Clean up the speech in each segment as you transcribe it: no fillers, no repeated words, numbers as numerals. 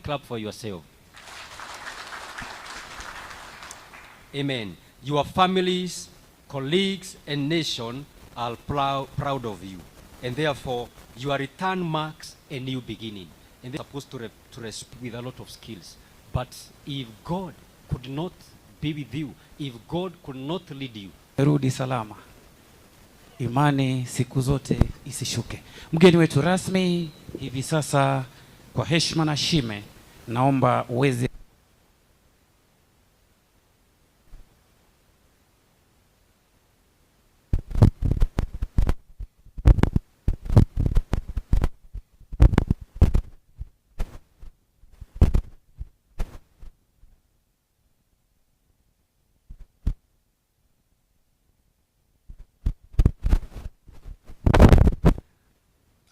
clap for yourself. Amen. Your families, colleagues, and nation are proud of you. And therefore, your return marks a new beginning. And they're supposed to respond with a lot of skills. But if God could not be with you, if God could not lead you, rudi salama. Imani siku zote isishuke. Mgeni wetu rasmi hivi sasa, kwa heshima na shime, naomba uweze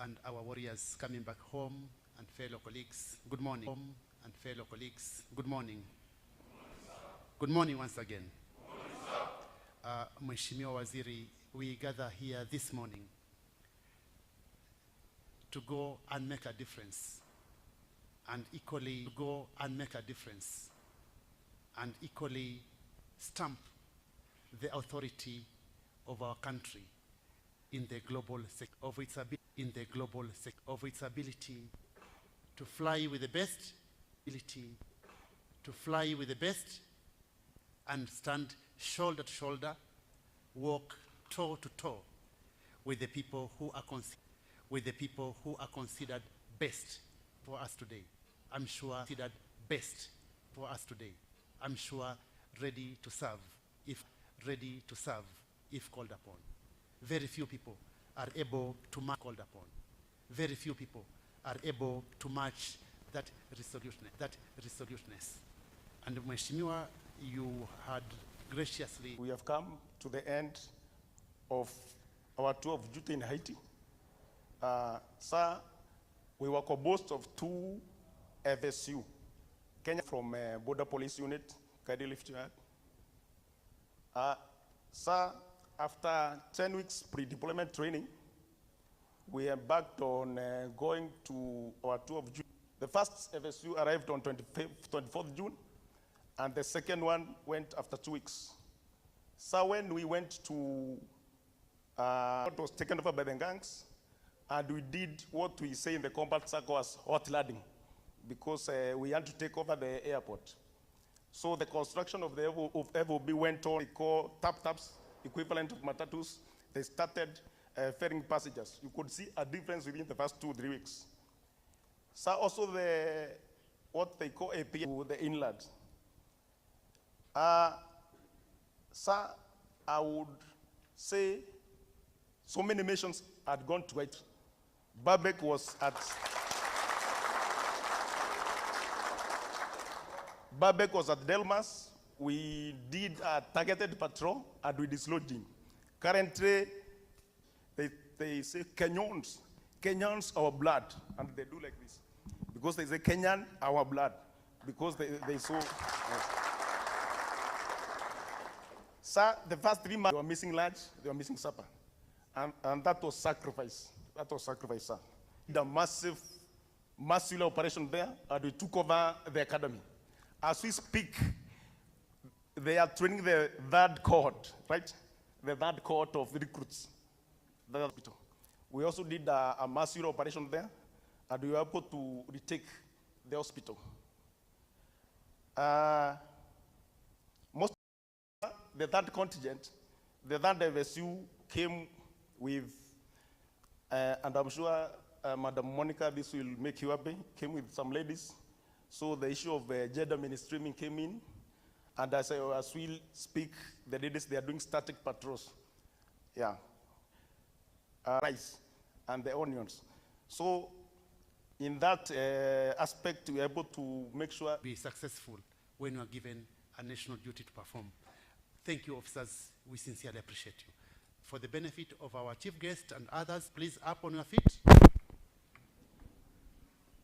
and our warriors coming back home and fellow colleagues, good morning. Home and fellow colleagues, good morning. Good morning once again. Mheshimiwa Waziri, we gather here this morning to go and make a difference, and equally go and make a difference, and equally stamp the authority of our country in the global of its ability to fly with the best, and stand shoulder to shoulder, walk toe to toe with the people who are considered best for us today. I'm sure considered best for us today. I'm sure ready to serve if called upon. Very few people are able to match called upon. Very few people are able to match that resoluteness. And Mheshimiwa, you had graciously. We have come to the end of our tour of duty in Haiti. Sir, we were composed of 2 FSU. Kenya from Border Police Unit, kindly lift your hand. Sir, after 10 weeks pre-deployment training, we embarked on going to our tour of June. The first FSU arrived on 24th June, and the second one went after 2 weeks. So when we went to, it was taken over by the gangs, and we did what we say in the combat circle as hot landing, because we had to take over the airport. So the construction of the FOB went on. We call tap-taps, equivalent of matatus. They started ferrying passengers. You could see a difference within the first 2-3 weeks. So also what they call AP, the inland. Sir, I would say so many missions had gone to Haiti. Babek was at Delmas. We did a targeted patrol and we dislodged him. Currently, they say Kenyans our blood, and they do like this. Because they say Kenyan our blood, because they saw. Yes. Sir, the first 3 months, they were missing lunch, they were missing supper. And that was sacrifice. That was sacrifice, sir. The massive operation there, and we took over the academy. As we speak, they are training the 3rd cohort, right? The 3rd cohort of recruits. The hospital. We also did a massive operation there, and we were able to retake the hospital. Most of the 3rd contingent, the 3rd FSU came with, and I'm sure Madam Monica, this will make you happy, came with some ladies. So the issue of gender mainstreaming came in, and as we speak, the ladies, they are doing static patrols. Yeah. Rice and the onions. So in that aspect, we are able to make sure be successful when you are given a national duty to perform. Thank you, officers. We sincerely appreciate you. For the benefit of our chief guest and others, please up on your feet.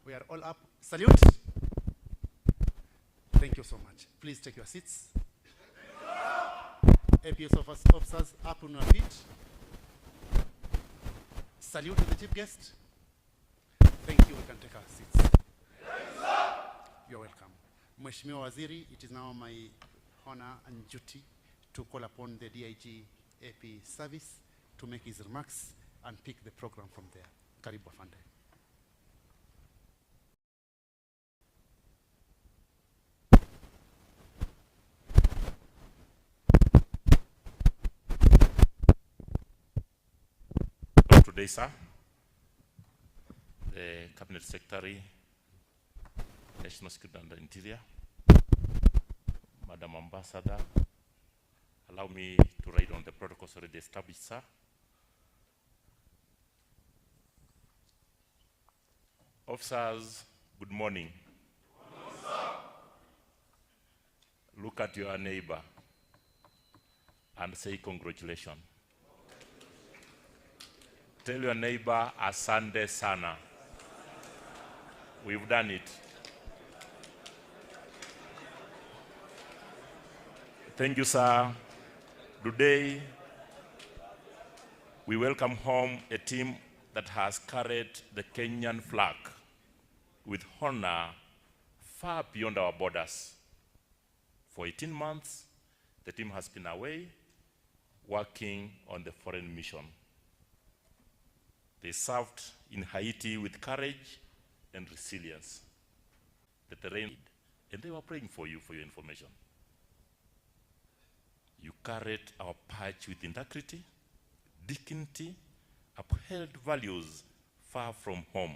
We are all up. Salute. Thank you so much. Please take your seats. APS officers, up on your feet. Salute to the chief guest. Thank you. We can take our seats. Mheshimiwa Waziri, it is now my honor and duty to call upon the DIG AP service to make his remarks and pick the program from there. Karibu Afande. Today, sir, the Cabinet Secretary, National Security and Interior, Madam Ambassador, allow me to write on the protocols already established, sir. Officers, good morning. Good morning, sir. Look at your neighbor and say congratulations. Tell your neighbor, asante sana. We've done it. Thank you, sir. Today, we welcome home a team that has carried the Kenyan flag with honor far beyond our borders. For 18 months, the team has been away working on the foreign mission. They served in Haiti with courage and resilience. The terrain, and they were praying for you, for your information. You carried our patch with integrity, dignity, upheld values far from home,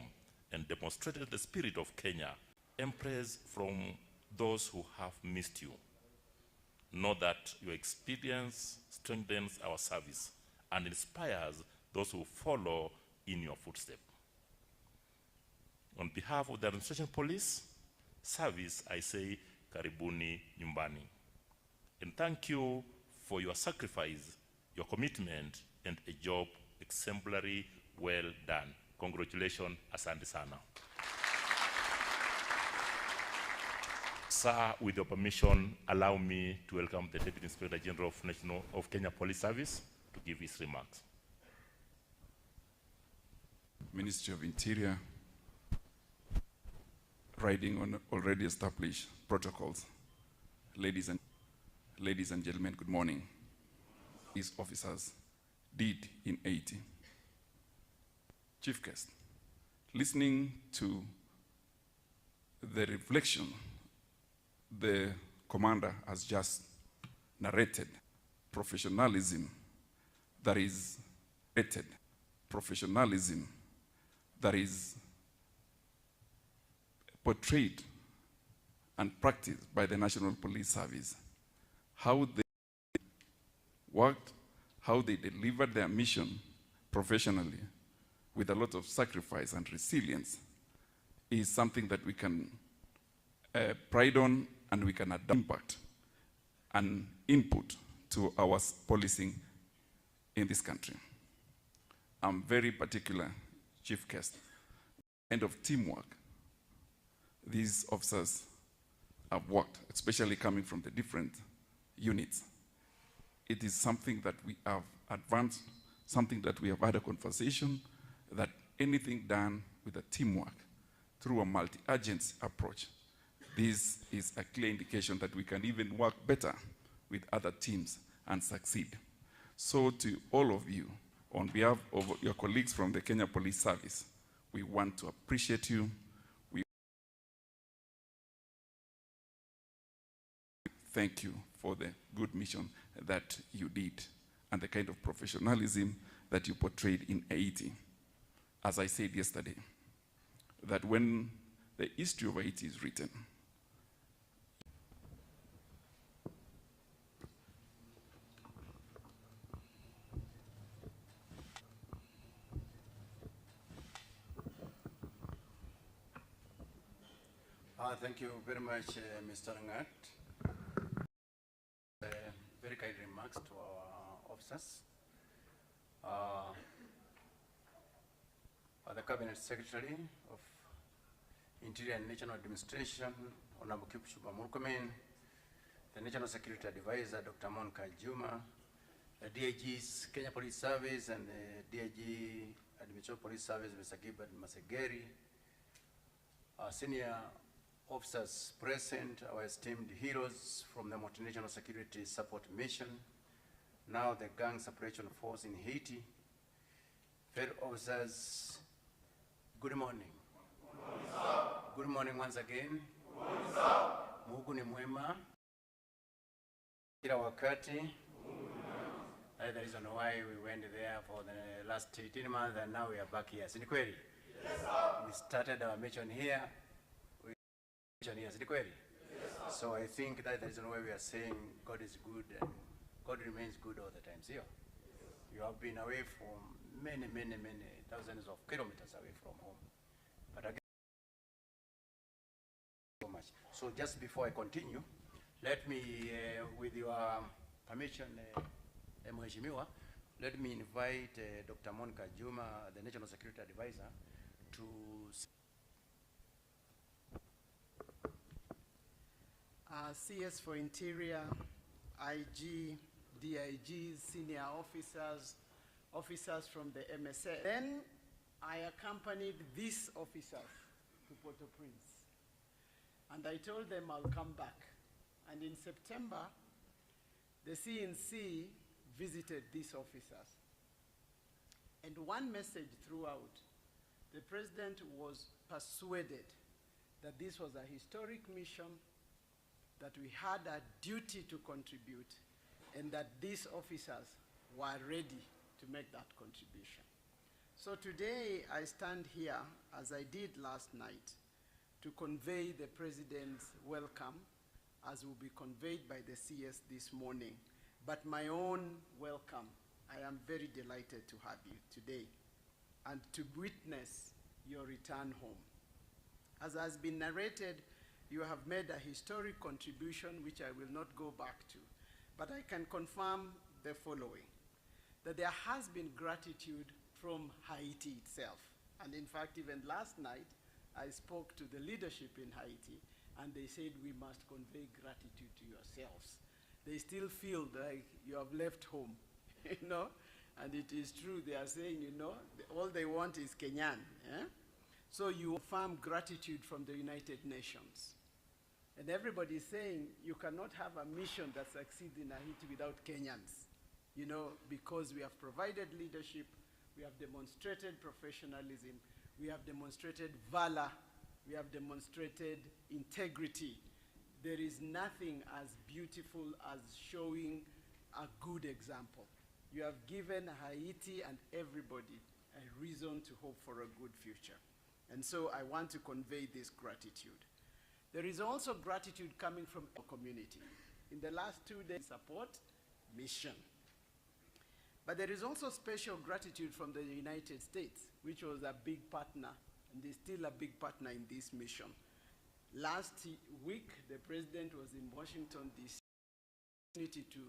and demonstrated the spirit of Kenya, empressed from those who have missed you. Know that your experience strengthens our service and inspires those who follow in your footsteps. On behalf of the Administration Police Service, I say, Karibuni Nyumbani. And thank you for your sacrifice, your commitment, and a job exemplary well done. Congratulations, asante sana. Sir, with your permission, allow me to welcome the Deputy Inspector General of Kenya Police Service to give his remarks. Ministry of Interior, riding on already established protocols. Ladies and gentlemen, good morning. These officers did in Haiti. Chief Guest, listening to the reflection the commander has just narrated, professionalism that is rated, professionalism that is portrayed and practiced by the National Police Service, how they worked, how they delivered their mission professionally with a lot of sacrifice and resilience is something that we can pride on, and we can add impact and input to our policing in this country. I'm very particular, Chief Guest, end of teamwork. These officers have worked, especially coming from the different units. It is something that we have advanced, something that we have had a conversation, that anything done with a teamwork through a multi-agency approach, this is a clear indication that we can even work better with other teams and succeed. So to all of you, on behalf of your colleagues from the Kenya Police Service, we want to appreciate you. We thank you for the good mission that you did and the kind of professionalism that you portrayed in Haiti. As I said yesterday, that when the history of Haiti is written, thank you very much, Mr. Ngat. Very kind remarks to our officers. The Cabinet Secretary of Interior and National Administration, Honorable Kipchumba Murkomen, the National Security Advisor, Dr. Monica Juma, the DIG's Kenya Police Service, and the DIG Administration Police Service, Mr. Gilbert Masegeri, our senior officers present, our esteemed heroes from the Multinational Security Support Mission, now the Gang Separation Force in Haiti, fellow officers, good morning. Good morning once again. Mungu ni mwema. Kila wakati. That's the reason why we went there for the last 18 months and now we are back here. Sini kweli? Yes, sir. We started our mission here. Sini kweli? Yes, sir. So I think that's the reason why we are saying God is good and God remains good all the time. See you? You have been away from many thousands of kilometers away from home. But again, so much. So just before I continue, let me, with your permission, Mheshimiwa, let me invite Dr. Monica Juma, the National Security Advisor, to CS for Interior, IG, DIGs, senior officers, officers from the Mssm. Then I accompanied these officers to Port-au-Prince. And I told them I'll come back. And in September, the CNC visited these officers. And one message throughout, the president was persuaded that this was a historic mission, that we had a duty to contribute, and that these officers were ready to make that contribution. So today I stand here, as I did last night, to convey the president's welcome, as will be conveyed by the CS this morning. But my own welcome, I am very delighted to have you today and to witness your return home. As has been narrated, you have made a historic contribution which I will not go back to, but I can confirm the following, that there has been gratitude from Haiti itself. And in fact, even last night, I spoke to the leadership in Haiti, and they said we must convey gratitude to yourselves. They still feel like you have left home, you know? And it is true, they are saying, you know, all they want is Kenyan. Eh? So you affirm gratitude from the United Nations. And everybody is saying you cannot have a mission that succeeds in Haiti without Kenyans, you know, because we have provided leadership, we have demonstrated professionalism, we have demonstrated valor, we have demonstrated integrity. There is nothing as beautiful as showing a good example. You have given Haiti and everybody a reason to hope for a good future. And so I want to convey this gratitude. There is also gratitude coming from our community. In the last 2 days, support mission. But there is also special gratitude from the United States, which was a big partner, and is still a big partner in this mission. Last week, the president was in Washington, D.C. to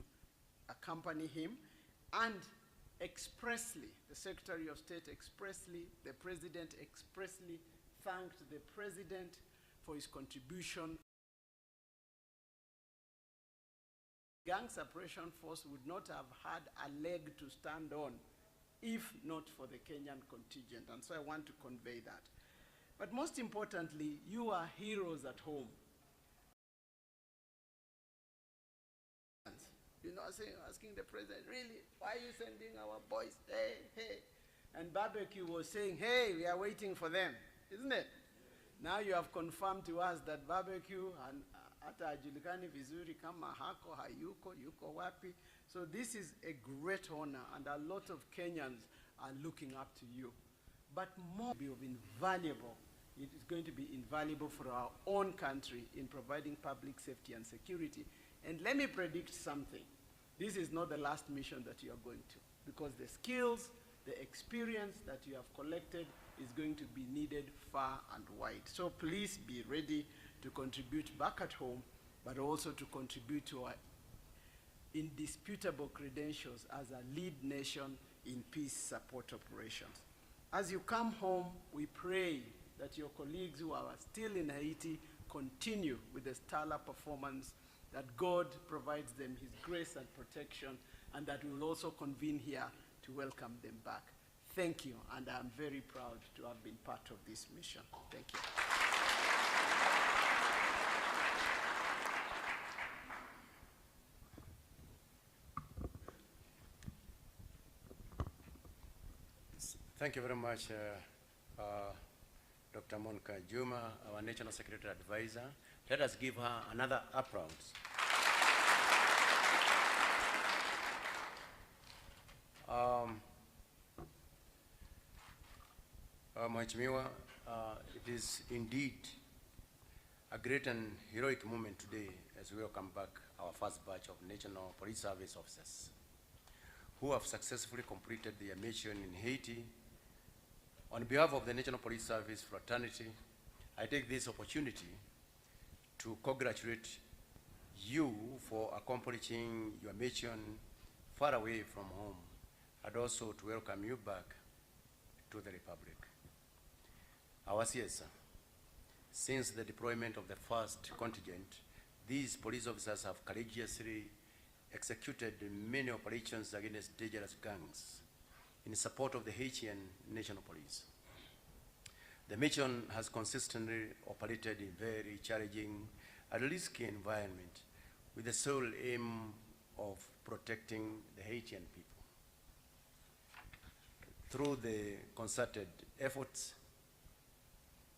accompany him, and expressly, the Secretary of State expressly, the president expressly thanked the president for his contribution. Gang Separation Force would not have had a leg to stand on if not for the Kenyan contingent, and so I want to convey that. But most importantly, you are heroes at home. You know, asking the president, really, why are you sending our boys? Hey, hey. And Barbecue was saying, hey, we are waiting for them, isn't it? Now you have confirmed to us that Barbecue and hata hajulikani vizuri kama hako, hayuko, yuko wapi. So this is a great honor, and a lot of Kenyans are looking up to you. But more will be invaluable. It is going to be invaluable for our own country in providing public safety and security. And let me predict something. This is not the last mission that you are going to, because the skills, the experience that you have collected is going to be needed far and wide. So please be ready to contribute back at home, but also to contribute to our indisputable credentials as a lead nation in peace support operations. As you come home, we pray that your colleagues who are still in Haiti continue with the stellar performance, that God provides them his grace and protection, and that we will also convene here to welcome them back. Thank you, and I'm very proud to have been part of this mission. Thank you. Thank you very much, Dr. Monica Juma, our National Security Advisor. Let us give her another applause. Mheshimiwa, it is indeed a great and heroic moment today as we welcome back our first batch of National Police Service officers who have successfully completed their mission in Haiti. On behalf of the National Police Service fraternity, I take this opportunity to congratulate you for accomplishing your mission far away from home, and also to welcome you back to the Republic. Our CS, since the deployment of the first contingent, these police officers have courageously executed many operations against dangerous gangs in support of the Haitian National Police. The mission has consistently operated in very challenging and risky environment with the sole aim of protecting the Haitian people. Through the concerted efforts,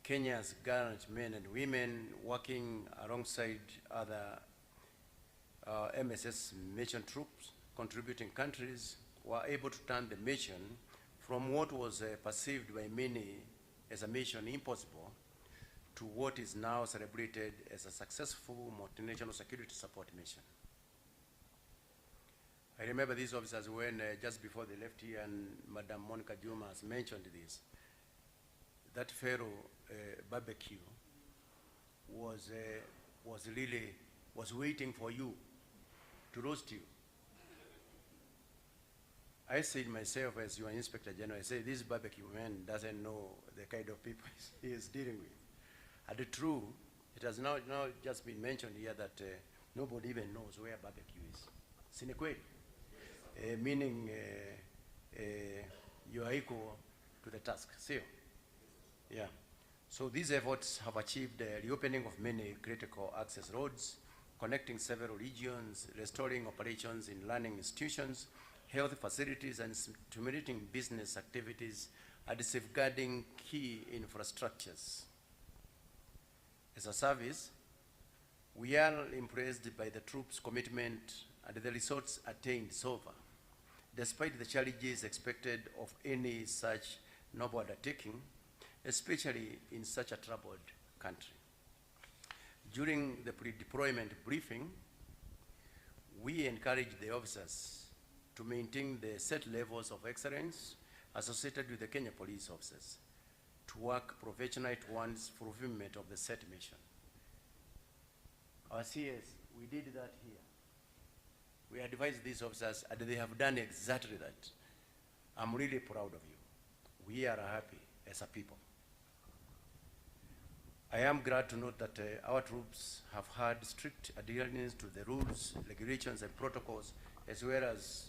Kenya's gallant men and women working alongside other Mssm mission troops, contributing countries, were able to turn the mission from what was perceived by many as a mission impossible to what is now celebrated as a successful multinational security support mission. I remember these officers when just before they left here, and Madam Monica Juma has mentioned this, that fellow barbecue was waiting for you to roast you. I said myself, as your Inspector General, I said, this barbecue man doesn't know the kind of people he is dealing with. And true, it has now just been mentioned here that nobody even knows where barbecue is. Sine kweli? Meaning you are equal to the task. See? Yeah. So these efforts have achieved the reopening of many critical access roads, connecting several regions, restoring operations in learning institutions, health facilities, and stimulating business activities, and safeguarding key infrastructures. As a service, we are impressed by the troops' commitment and the results attained so far, despite the challenges expected of any such noble undertaking, especially in such a troubled country. During the pre-deployment briefing, we encouraged the officers to maintain the set levels of excellence associated with the Kenya police officers, to work professionally towards fulfillment of the set mission. Our CS, we did that here. We advised these officers, and they have done exactly that. I'm really proud of you. We are happy as a people. I am glad to note that our troops have had strict adherence to the rules, regulations, and protocols, as well as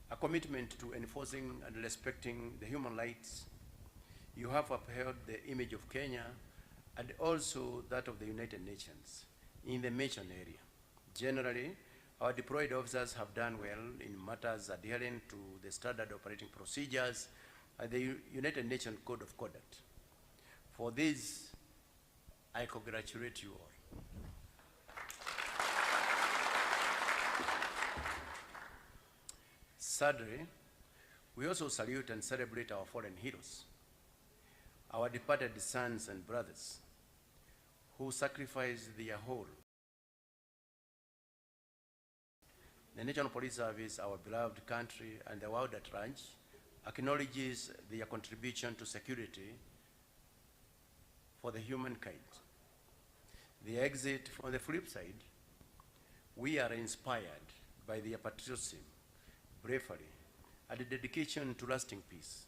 a commitment to enforcing and respecting the human rights. You have upheld the image of Kenya and also that of the United Nations in the mission area. Generally, our deployed officers have done well in matters adhering to the standard operating procedures and the United Nations Code of Conduct. For this, I congratulate you all. Thirdly, we also salute and celebrate our fallen heroes, our departed sons and brothers who sacrificed their whole. The National Police Service, our beloved country, and the world at large acknowledges their contribution to security for the humankind. The exit, on the flip side, we are inspired by their patriotism, bravery, and the dedication to lasting peace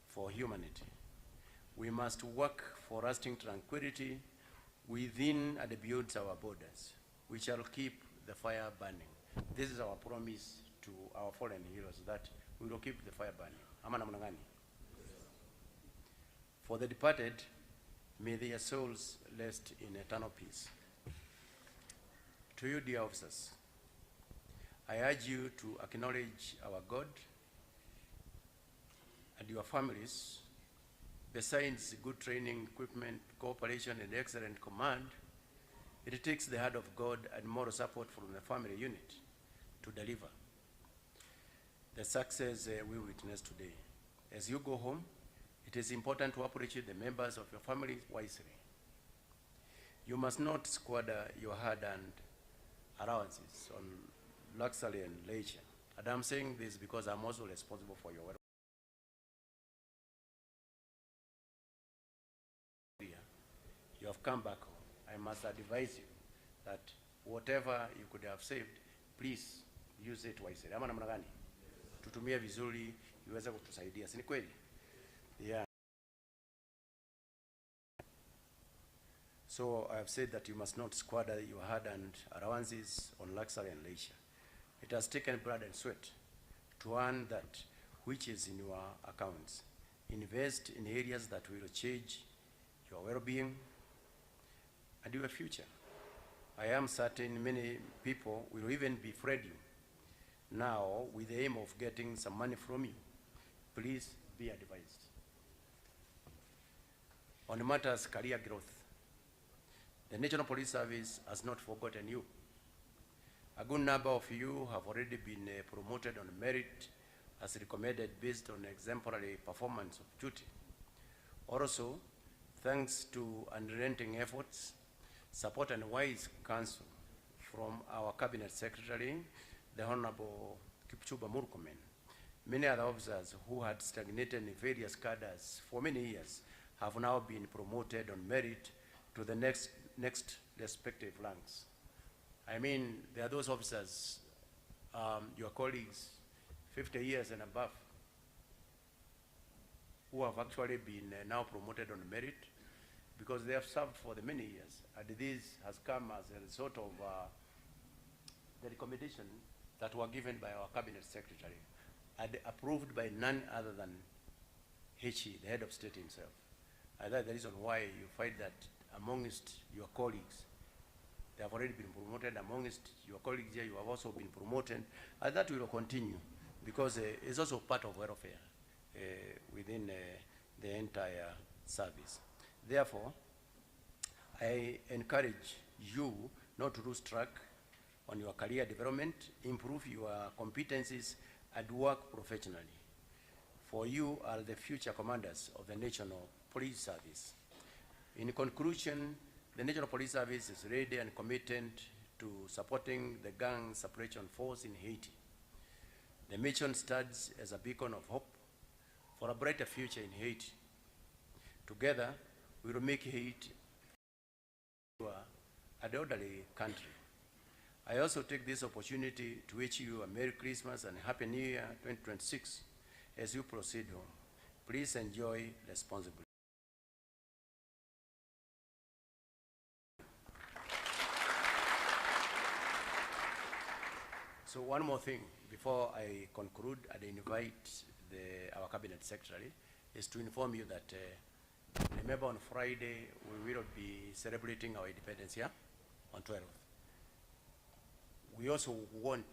for humanity. We must work for lasting tranquility within and beyond our borders. We shall keep the fire burning. This is our promise to our fallen heroes, that we will keep the fire burning. Ama namna gani? For the departed, may their souls rest in eternal peace. To you, dear officers, I urge you to acknowledge our God and and your families, besides good training, equipment, cooperation, and excellent command, it takes the hand of God and moral support from the family unit to deliver the success we witness today. As you go home, it is important to appreciate the members of your family wisely. You must not squander your hard-earned allowances on luxury and leisure. And I'm saying this because I'm also responsible for your welfare. You have come back home. I must advise you that whatever you could have saved, please use it wisely. Ama namna gani? Tutumie vizuri iweze kutusaidia. Si ni kweli? Yeah. So I have said that you must not squander your hard-earned allowances on luxury and leisure. It has taken blood and sweat to earn that which is in your accounts. Invest in areas that will change your well-being and your future. I am certain many people will even befriend you now with the aim of getting some money from you. Please be advised. On matters career growth, the National Police Service has not forgotten you. A good number of you have already been promoted on merit as recommended based on exemplary performance of duty. Also, thanks to unrelenting efforts, support and wise counsel from our Cabinet Secretary, the Honorable Kipchumba Murkomen, many other officers who had stagnated in various cadres for many years have now been promoted on merit to the next respective ranks. I mean, there are those officers, your colleagues, 50 years and above, who have actually been now promoted on merit because they have served for the many years. And this has come as a result of the recommendation that were given by our Cabinet Secretary and approved by none other than Haiti, the head of state himself. And that's the reason why you find that amongst your colleagues, they have already been promoted. Amongst your colleagues here, you have also been promoted. And that will continue because it's also part of welfare within the entire service. Therefore, I encourage you not to lose track on your career development, improve your competencies, and work professionally. For you are the future commanders of the National Police Service. In conclusion, the National Police Service is ready and committed to supporting the gang suppression force in Haiti. The mission stands as a beacon of hope for a brighter future in Haiti. Together, we will make Haiti an orderly country. I also take this opportunity to wish you a Merry Christmas and Happy New Year 2026 as you proceed home. Please enjoy responsibly. So one more thing before I conclude and invite our Cabinet Secretary is to inform you that remember on Friday we will be celebrating our independence here on 12th. We also want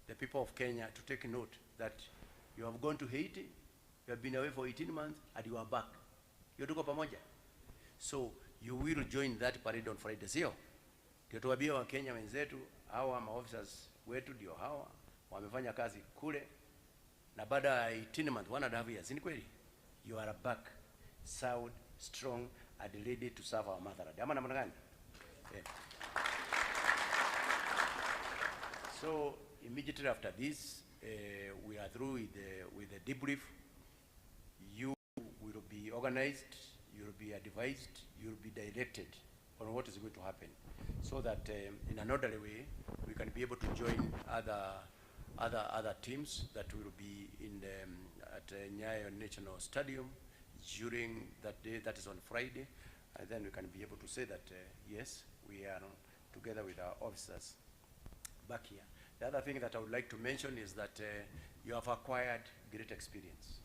the people of Kenya to take note that you have gone to Haiti, you have been away for 18 months, and you are back. You tuko pamoja. So you will join that parade on Friday, sio? Ndio tuwaambia wa Kenya wenzetu, hawa maofficers wetu ndio hawa wamefanya kazi kule na baada ya 18 months, 1.5 years, ni kweli? You are back, sound, strong, and ready to serve our motherland. Ama namna gani? Yeah. So immediately after this, we are through with the debrief. You will be organized, you will be advised, you will be directed on what is going to happen, so that in an orderly way we can be able to join other teams that will be in at Nyayo National Stadium during that day, that is on Friday, and then we can be able to say that yes, we are together with our officers back here. The other thing that I would like to mention is that you have acquired great experience.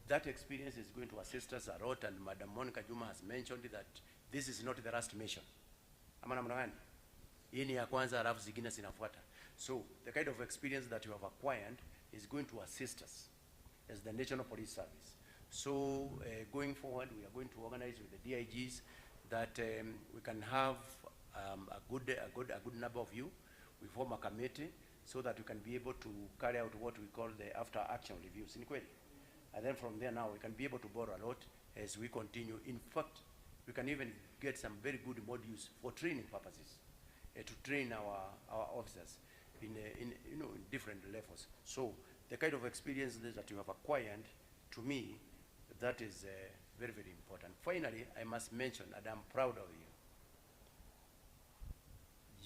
That experience is going to assist us a lot, and Madam Monica Juma has mentioned that this is not the last mission. Ama namna gani? Hii ni ya kwanza, alafu zingine zinafuata. So the kind of experience that you have acquired is going to assist us as the National Police Service. So going forward, we are going to organize with the DIGs that we can have a good number of you. We form a committee so that we can be able to carry out what we call the after action reviews in query. And then from there now, we can be able to borrow a lot as we continue. In fact, we can even get some very good modules for training purposes to train our officers in different levels. So the kind of experience that you have acquired, to me, that is very, very important. Finally, I must mention that I'm proud of you.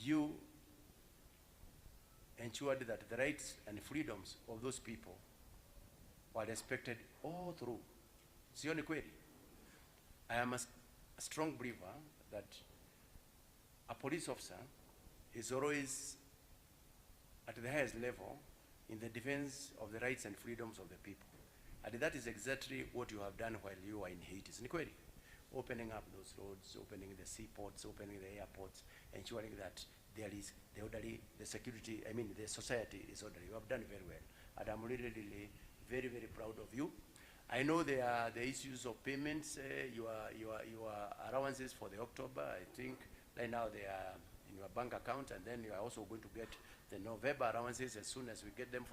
You ensured that the rights and freedoms of those people were respected all through. Sioni kweli? I am a strong believer that a police officer is always at the highest level in the defense of the rights and freedoms of the people. And that is exactly what you have done while you were in Haiti. Sioni kweli? Opening up those roads, opening the seaports, opening the airports, ensuring that there is the orderly, the security, the society is orderly. You have done very well. And I'm really, really very, very proud of you. I know there are the issues of payments, your allowances for the October. I think right now they are in your bank account, and then you are also going to get the November allowances as soon as we get them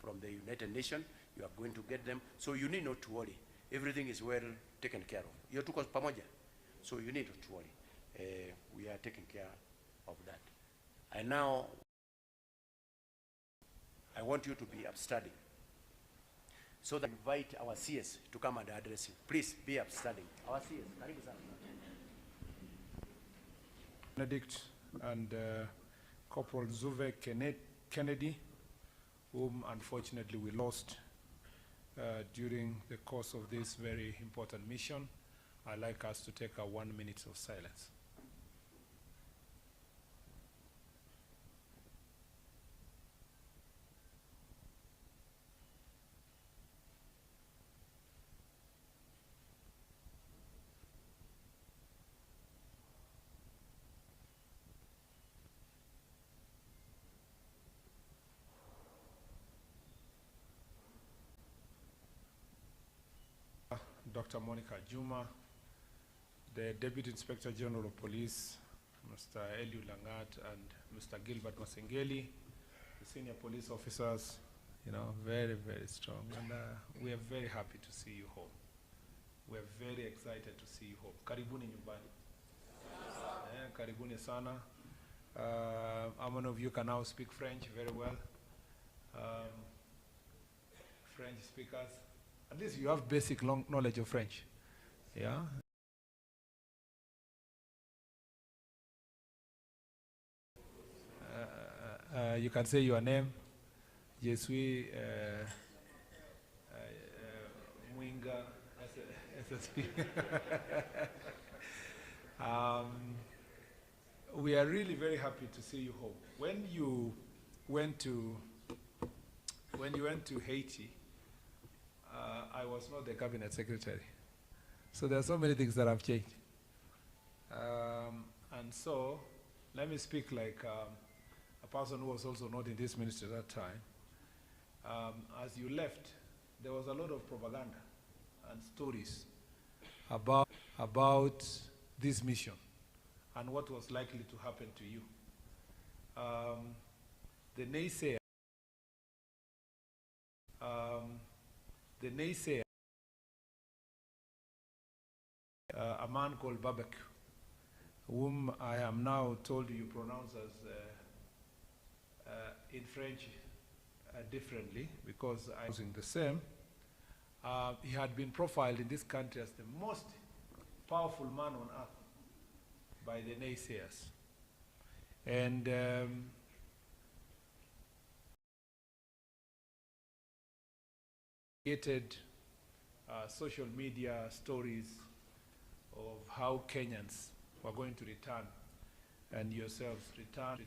from the United Nations. You are going to get them. So you need not to worry. Everything is well taken care of. You're too pamoja. So you need not to worry. We are taking care of that. And now, I want you to be upstanding. So that I invite our CS to come and address you. Please be upstanding. Our CS, karibu sana. Benedict and Corporal Zuve Kennedy, whom unfortunately we lost during the course of this very important mission. I'd like us to take a 1 minute of silence. Dr. Monica Juma, the Deputy Inspector General of Police, Mr. Eliu Langat, and Mr. Gilbert Masengeli, the senior police officers, very, very strong. And we are very happy to see you home. We are very excited to see you home. Karibuni nyumbani. Karibuni sana. How many of you can now speak French very well? French speakers. At least you have basic knowledge of French. Yeah? You can say your name. Je suis Mwinga. We are really very happy to see you home. When you went to Haiti, I was not the cabinet secretary. So there are so many things that have changed. And so, let me speak like a person who was also not in this ministry at that time. As you left, there was a lot of propaganda and stories about this mission and what was likely to happen to you. The naysayer, a man called Babek, whom I am now told you pronounce as in French differently, because I was in the same. He had been profiled in this country as the most powerful man on earth by the naysayers. And created social media stories of how Kenyans were going to return, and yourselves return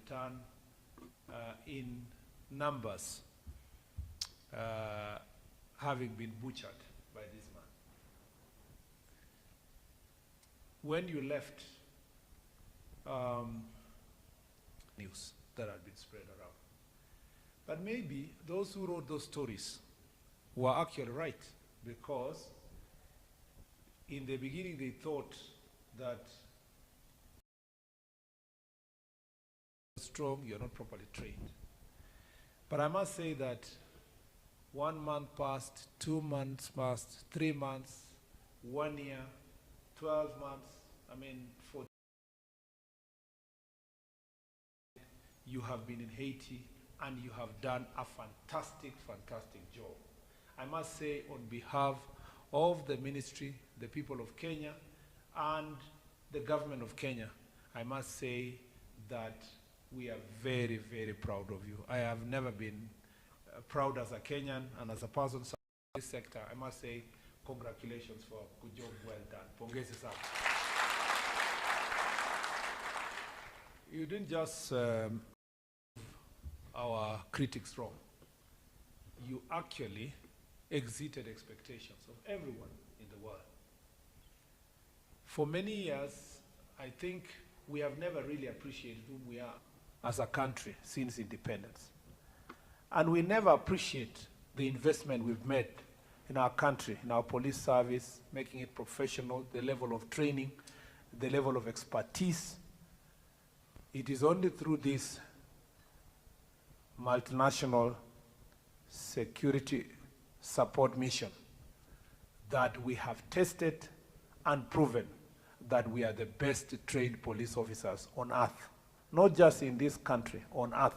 in numbers, having been butchered by this man. When you left, news that had been spread around. But maybe those who wrote those stories were actually right, because in the beginning they thought that strong, you're not properly trained. But I must say that 1 month passed, 2 months passed, 3 months, 1 year, 12 months, for you have been in Haiti and you have done a fantastic, fantastic job. I must say, on behalf of the ministry, the people of Kenya, and the government of Kenya, I must say that we are very, very proud of you. I have never been proud as a Kenyan and as a person in this sector. I must say, congratulations for a good job, well done. Pongezi sana. You didn't just our critics wrong. You actually exceeded expectations of everyone in the world. For many years, I think we have never really appreciated who we are as a country since independence. And we never appreciate the investment we've made in our country, in our police service, making it professional, the level of training, the level of expertise. It is only through this multinational security support mission that we have tested and proven that we are the best trained police officers on earth, not just in this country, on earth,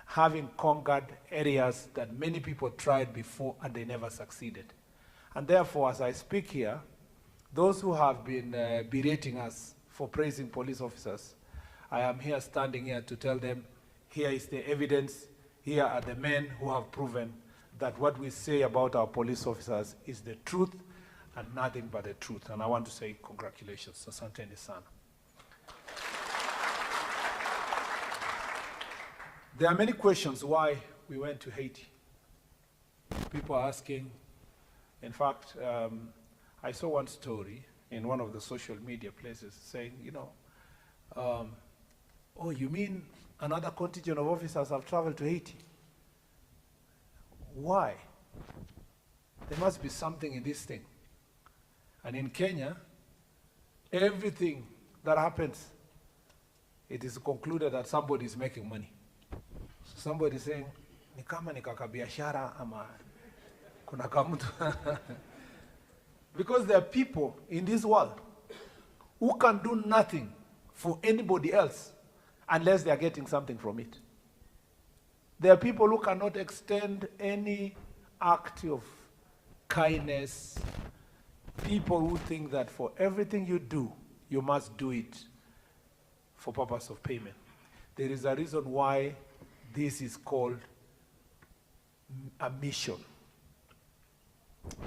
having conquered areas that many people tried before and they never succeeded. And therefore, as I speak here, those who have been berating us for praising police officers, I am here standing here to tell them, here is the evidence, here are the men who have proven that what we say about our police officers is the truth and nothing but the truth. And I want to say congratulations. Asanteni sana. There are many questions why we went to Haiti. People are asking. In fact, I saw one story in one of the social media places saying, oh, you mean another contingent of officers have traveled to Haiti? Why? There must be something in this thing. And in Kenya, everything that happens, it is concluded that somebody is making money. So somebody is saying, ni kama nikakabiashara ama kuna kamutu. Because there are people in this world who can do nothing for anybody else unless they are getting something from it. There are people who cannot extend any act of kindness. People who think that for everything you do, you must do it for purpose of payment. There is a reason why this is called a mission.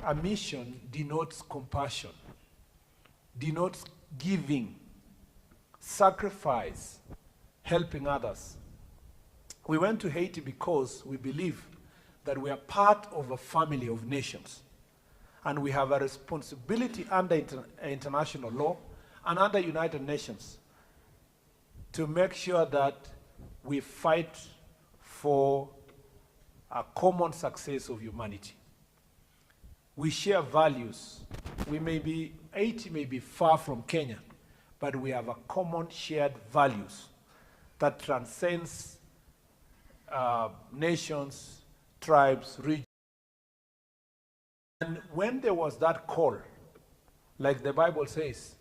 A mission denotes compassion, denotes giving, sacrifice, helping others. We went to Haiti because we believe that we are part of a family of nations. And we have a responsibility under international law and under United Nations to make sure that we fight for a common success of humanity. We share values. Haiti may be far from Kenya, but we have a common shared values that transcends nations, tribes, regions. And when there was that call, like the Bible says,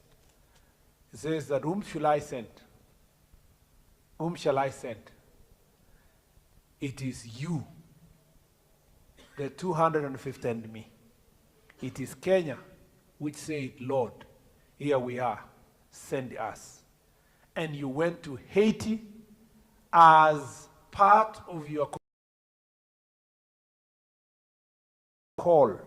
it says that whom shall I send? Whom shall I send? It is you, the 250 and me. It is Kenya which said, Lord, here we are, send us. And you went to Haiti as part of your call,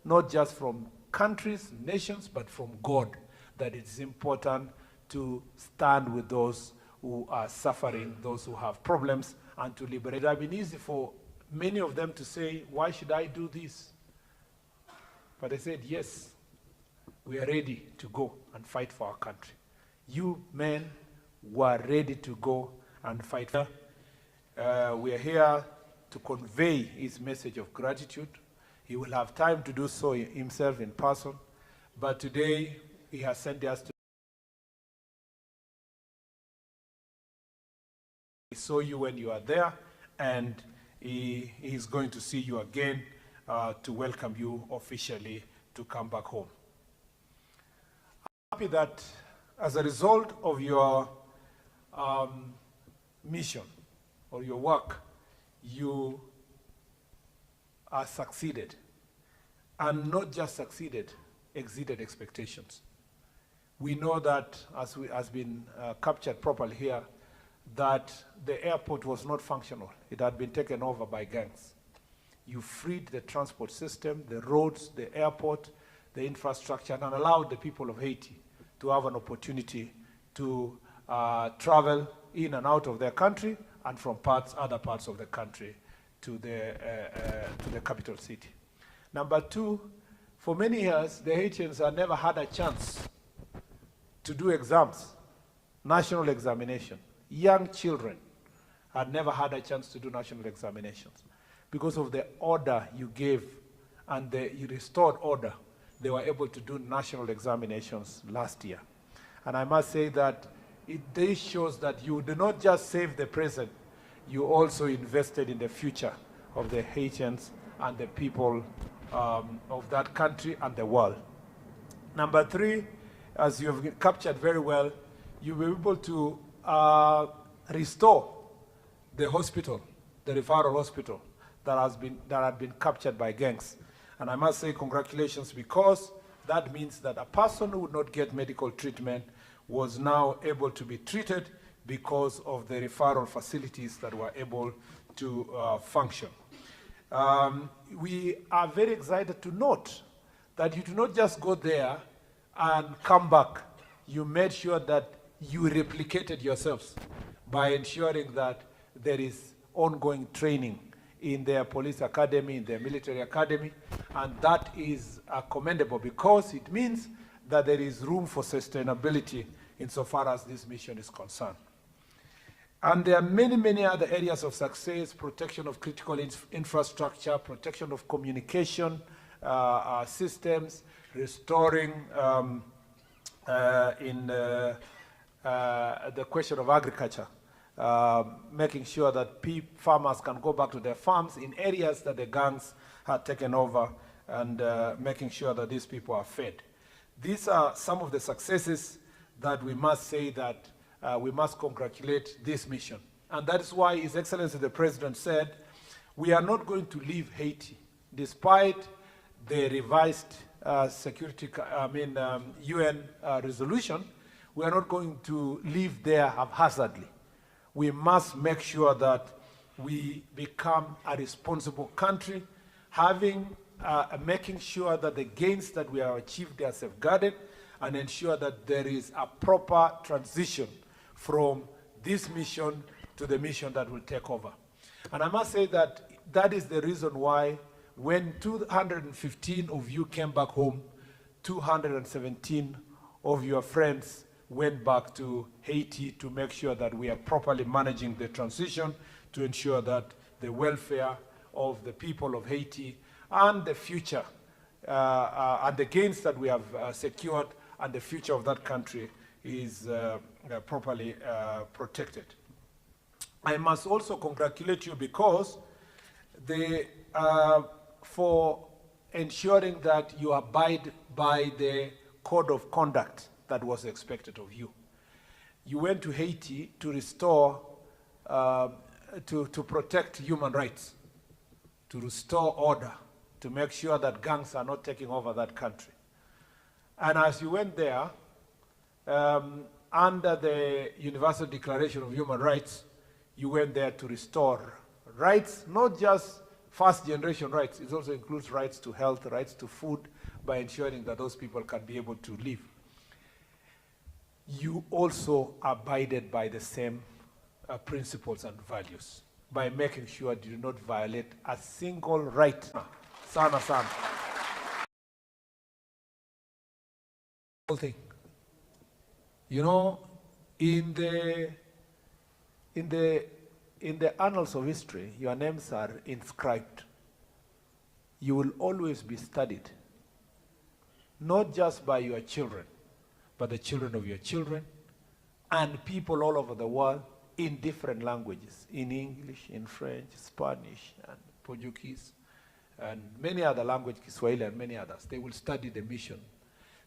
not just from countries, nations, but from God, that it's important to stand with those who are suffering, those who have problems, and to liberate. It would have been easy for many of them to say, why should I do this? But they said, yes, we are ready to go and fight for our country. You men were ready to go and fight. We are here to convey his message of gratitude, He will have time to do so himself in person, but today he has sent us to. He saw you when you are there, and he is going to see you again to welcome you officially to come back home. I'm happy that as a result of your mission or your work, you are succeeded, and not just succeeded, exceeded expectations. We know that, as has been captured properly here, that the airport was not functional. It had been taken over by gangs. You freed the transport system, the roads, the airport, the infrastructure, and allowed the people of Haiti to have an opportunity to travel in and out of their country and from other parts of the country to the capital city. Number two, for many years, the Haitians have never had a chance to do exams, national examination. Young children had never had a chance to do national examinations. Because of the order you gave and you restored order, they were able to do national examinations last year. And I must say that this shows that you did not just save the present, you also invested in the future of the Haitians and the people of that country and the world. Number three, as you have captured very well, you were able to restore the hospital, the referral hospital that had been captured by gangs. And I must say congratulations, because that means that a person who would not get medical treatment was now able to be treated because of the referral facilities that were able to function. We are very excited to note that you do not just go there and come back. You made sure that you replicated yourselves by ensuring that there is ongoing training in their police academy, in their military academy, and that is commendable, because it means that there is room for sustainability insofar as this mission is concerned. And there are many, many other areas of success: protection of critical infrastructure, protection of communication systems, restoring the question of agriculture, making sure that farmers can go back to their farms in areas that the gangs had taken over, and making sure that these people are fed. These are some of the successes that we must say that we must congratulate this mission. And that is why His Excellency the President said, we are not going to leave Haiti, despite the revised UN resolution. We are not going to leave there haphazardly. We must make sure that we become a responsible country, making sure that the gains that we have achieved are safeguarded, and ensure that there is a proper transition from this mission to the mission that will take over. And I must say that that is the reason why when 215 of you came back home, 217 of your friends went back to Haiti to make sure that we are properly managing the transition, to ensure that the welfare of the people of Haiti and the future and the gains that we have secured and the future of that country is properly protected. I must also congratulate you because for ensuring that you abide by the code of conduct that was expected of you. You went to Haiti to restore, to protect human rights, to restore order, to make sure that gangs are not taking over that country. And as you went there, under the Universal Declaration of Human Rights, you went there to restore rights, not just first-generation rights. It also includes rights to health, rights to food, by ensuring that those people can be able to live. You also abided by the same principles and values, by making sure you do not violate a single right. Sana. Whole thing. You know, in the annals of history, your names are inscribed. you will always be studied, not just by your children, but the children of your children and people all over the world in different languages, in English, in French, Spanish, and Portuguese, and many other languages, Kiswahili and many others. They will study the mission.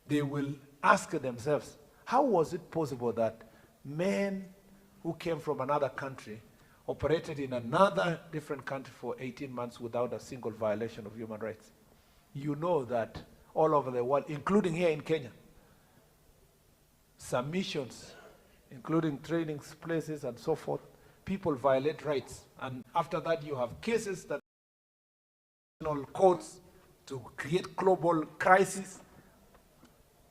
They will ask themselves, how was it possible that men who came from another country operated in another different country for 18 months without a single violation of human rights? You know that all over the world, including here in Kenya, some missions, including training places and so forth, people violate rights. And after that, you have cases that courts to create global crisis.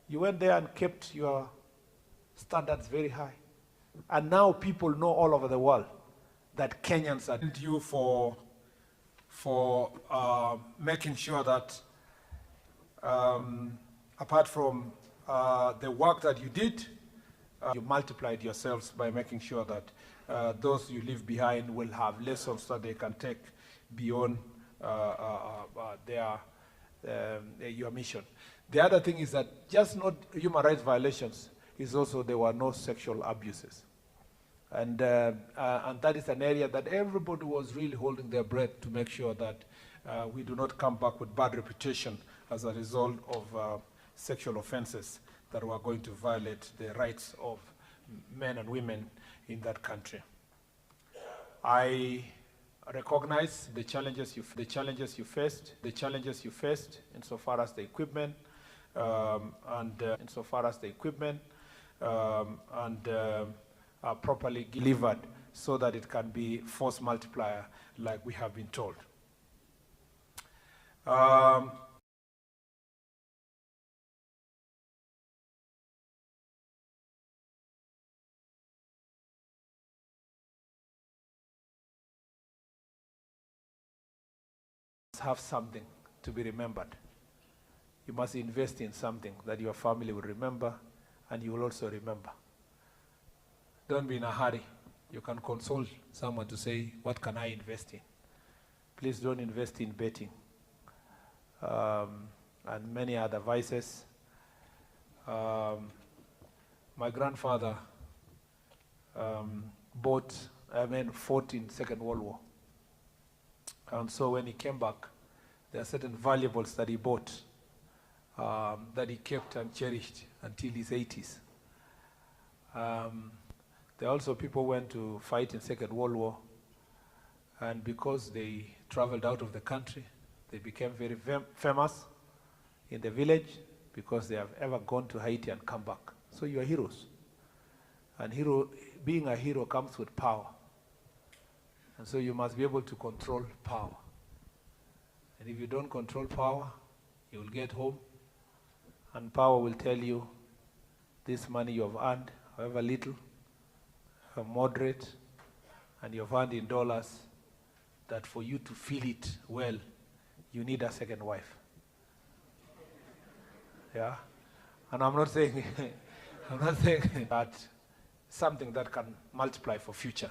You went there and kept your standards very high. And now people know all over the world that Kenyans are you for making sure that apart from the work that you did, you multiplied yourselves by making sure that those you leave behind will have lessons that they can take beyond your mission. The other thing is that just not human rights violations, is also there were no sexual abuses. And that is an area that everybody was really holding their breath to make sure that we do not come back with bad reputation as a result of sexual offenses that were going to violate the rights of men and women in that country. I recognize the challenges you faced insofar as the equipment properly delivered so that it can be force multiplier like we have been told. Have something to be remembered. You must invest in something that your family will remember and you will also remember. Don't be in a hurry. You can consult someone to say, what can I invest in? Please don't invest in betting and many other vices. My grandfather fought in Second World War. And so when he came back, there are certain valuables that he bought that he kept and cherished until his 80s. There are also people who went to fight in Second World War, and because they traveled out of the country, they became very famous in the village because they have ever gone to Haiti and come back. So you are heroes. And being a hero comes with power. And so you must be able to control power. And if you don't control power, you will get home, and power will tell you, this money you have earned, however little, moderate, and you have earned in dollars, that for you to feel it well, you need a second wife. Yeah? And I'm not saying that something that can multiply for future.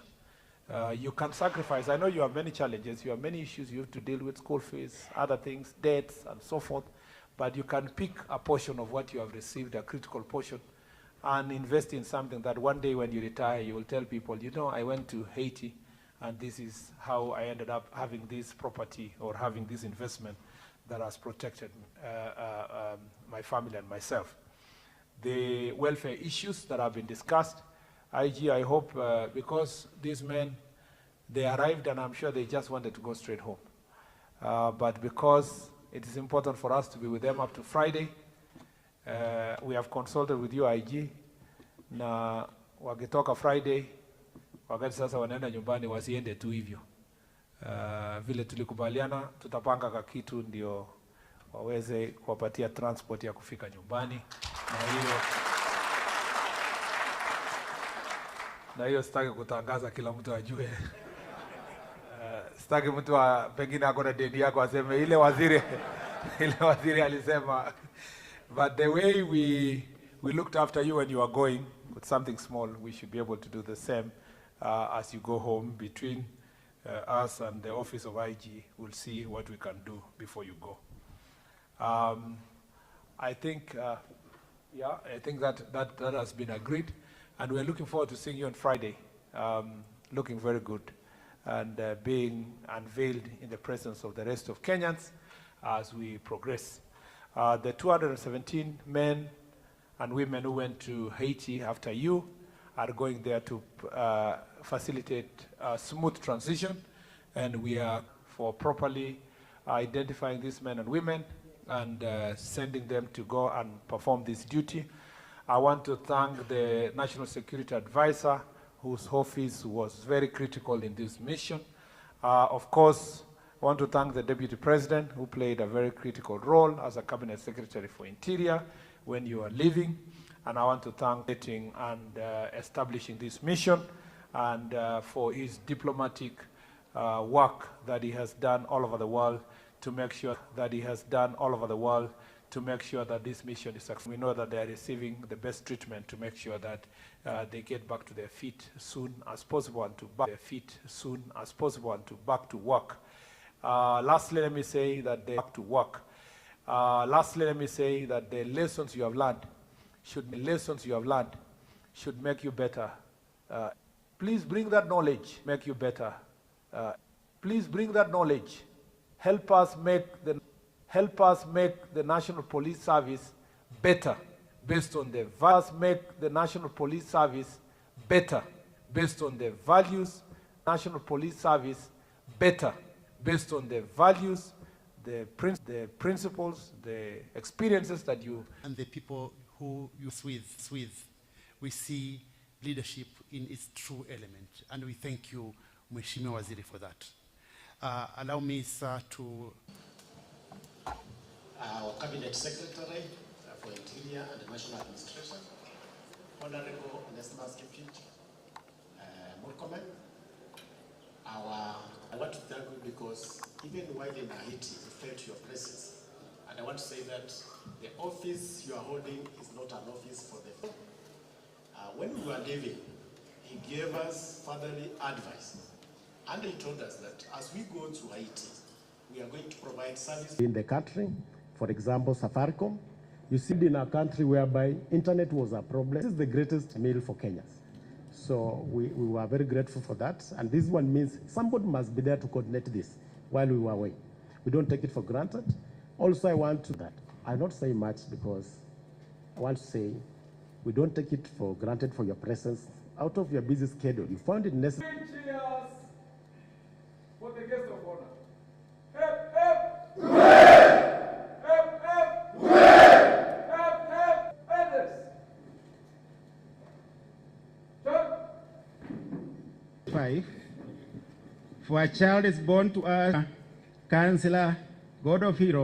You can sacrifice. I know you have many challenges, you have many issues you have to deal with, school fees, other things, debts, and so forth, but you can pick a portion of what you have received, a critical portion, and invest in something that one day when you retire, you will tell people, you know, I went to Haiti, and this is how I ended up having this property or having this investment that has protected my family and myself. The welfare issues that have been discussed, IG, I hope, because these men, they arrived and I'm sure they just wanted to go straight home. But because it is important for us to be with them up to Friday, we have consulted with you, IG, na wakitoka Friday, wakati sasa wanaenda nyumbani wasiende tu hivyo. Vile tulikubaliana, tutapanga kakitu ndio waweze kuwapatia transport ya kufika nyumbani. Na hiyo sitaki kutangaza kila mtu ajue. Sitaki mtu pengine akona deni yako aseme ile waziri alisema. But the way we looked after you when you are going with something small, we should be able to do the same as you go home between us and the Office of IG will see what we can do before you go. I think, I think that has been agreed, and we're looking forward to seeing you on Friday, looking very good, and being unveiled in the presence of the rest of Kenyans as we progress. The 217 men and women who went to Haiti after you are going there to facilitate a smooth transition, and we are for properly identifying these men and women and sending them to go and perform this duty. I want to thank the National Security Advisor, whose office was very critical in this mission. Of course, I want to thank the Deputy President, who played a very critical role as a Cabinet Secretary for Interior when you are leaving. And I want to thank him and establishing this mission, and for his diplomatic work that he has done all over the world to make sure that this mission is successful. We know that they are receiving the best treatment to make sure that they get back to their feet soon as possible and to back to work. Lastly, let me say that the lessons you have learned should make you better. Please bring that knowledge, make you better. Please bring that knowledge. Help us make the National Police Service better based on the values. Make the National Police Service better based on the values. National Police Service better based on the values, the principles, the experiences that you and the people who you with. We see leadership in its true element, and we thank you, Mheshimiwa Waziri, for that. Allow me, sir, to our Cabinet Secretary for Interior and National Administration, Honorable Mssm, Murkomen. I want to thank you because even while in Haiti, we felt your presence. And I want to say that the office you are holding is not an office for the... when we were leaving, he gave us fatherly advice. And he told us that as we go to Haiti, we are going to provide service in the country. For example, Safaricom. You see, in a country whereby internet was a problem, this is the greatest meal for Kenyans. So we were very grateful for that. And this one means somebody must be there to coordinate this while we were away. We don't take it for granted. Also, I want to that. I'll not say much because I want to say we don't take it for granted for your presence. Out of your busy schedule, you found it necessary. For the guest of honor. For a child is born to us, Counselor, God of Heroes.